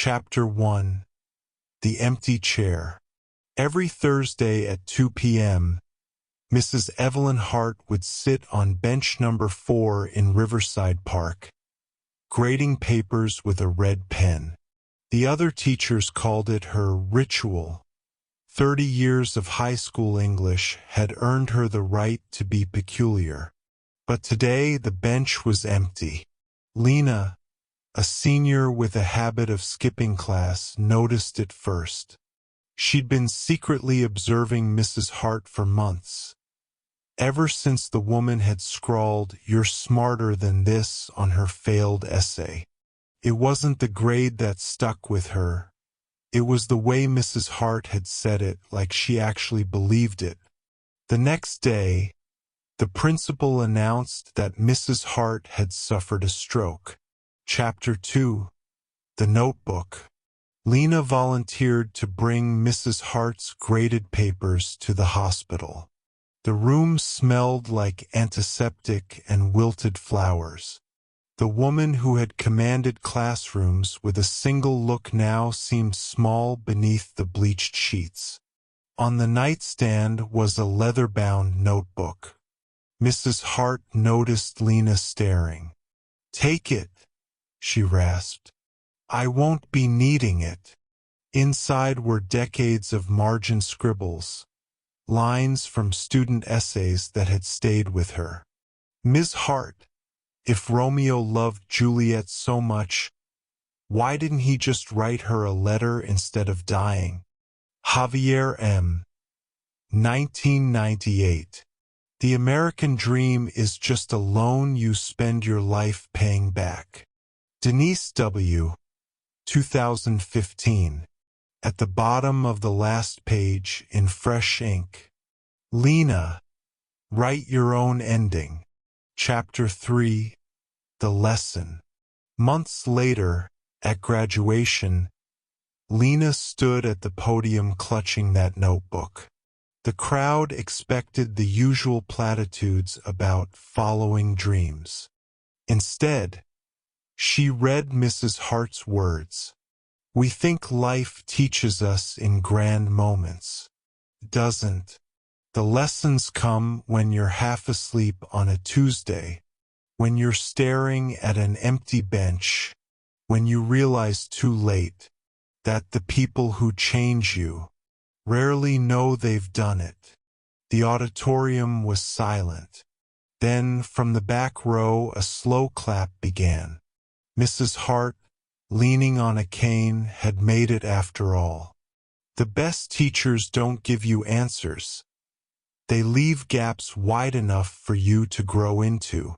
Chapter 1. The Empty Chair. Every Thursday at 2 p.m., Mrs. Evelyn Hart would sit on bench number 4 in Riverside Park, grading papers with a red pen. The other teachers called it her ritual. 30 years of high school English had earned her the right to be peculiar. But today the bench was empty. Lena, a senior with a habit of skipping class, noticed it first. She'd been secretly observing Mrs. Hart for months, ever since the woman had scrawled, "You're smarter than this," on her failed essay. It wasn't the grade that stuck with her. It was the way Mrs. Hart had said it, like she actually believed it. The next day, the principal announced that Mrs. Hart had suffered a stroke. Chapter 2. The Notebook. Lena volunteered to bring Mrs. Hart's graded papers to the hospital. The room smelled like antiseptic and wilted flowers. The woman who had commanded classrooms with a single look now seemed small beneath the bleached sheets. On the nightstand was a leather-bound notebook. Mrs. Hart noticed Lena staring. "Take it," she rasped. "I won't be needing it." Inside were decades of margin scribbles, lines from student essays that had stayed with her. "Ms. Hart, if Romeo loved Juliet so much, why didn't he just write her a letter instead of dying?" Javier M. 1998. The American dream is just a loan you spend your life paying back. Denise W. 2015. At the bottom of the last page, in fresh ink, "Lena, write your own ending." Chapter 3. The Lesson. Months later, at graduation, Lena stood at the podium clutching that notebook. The crowd expected the usual platitudes about following dreams. Instead, she read Mrs. Hart's words. "We think life teaches us in grand moments. Doesn't. The lessons come when you're half asleep on a Tuesday, when you're staring at an empty bench, when you realize too late that the people who change you rarely know they've done it." The auditorium was silent. Then, from the back row, a slow clap began. Mrs. Hart, leaning on a cane, had made it after all. The best teachers don't give you answers. They leave gaps wide enough for you to grow into.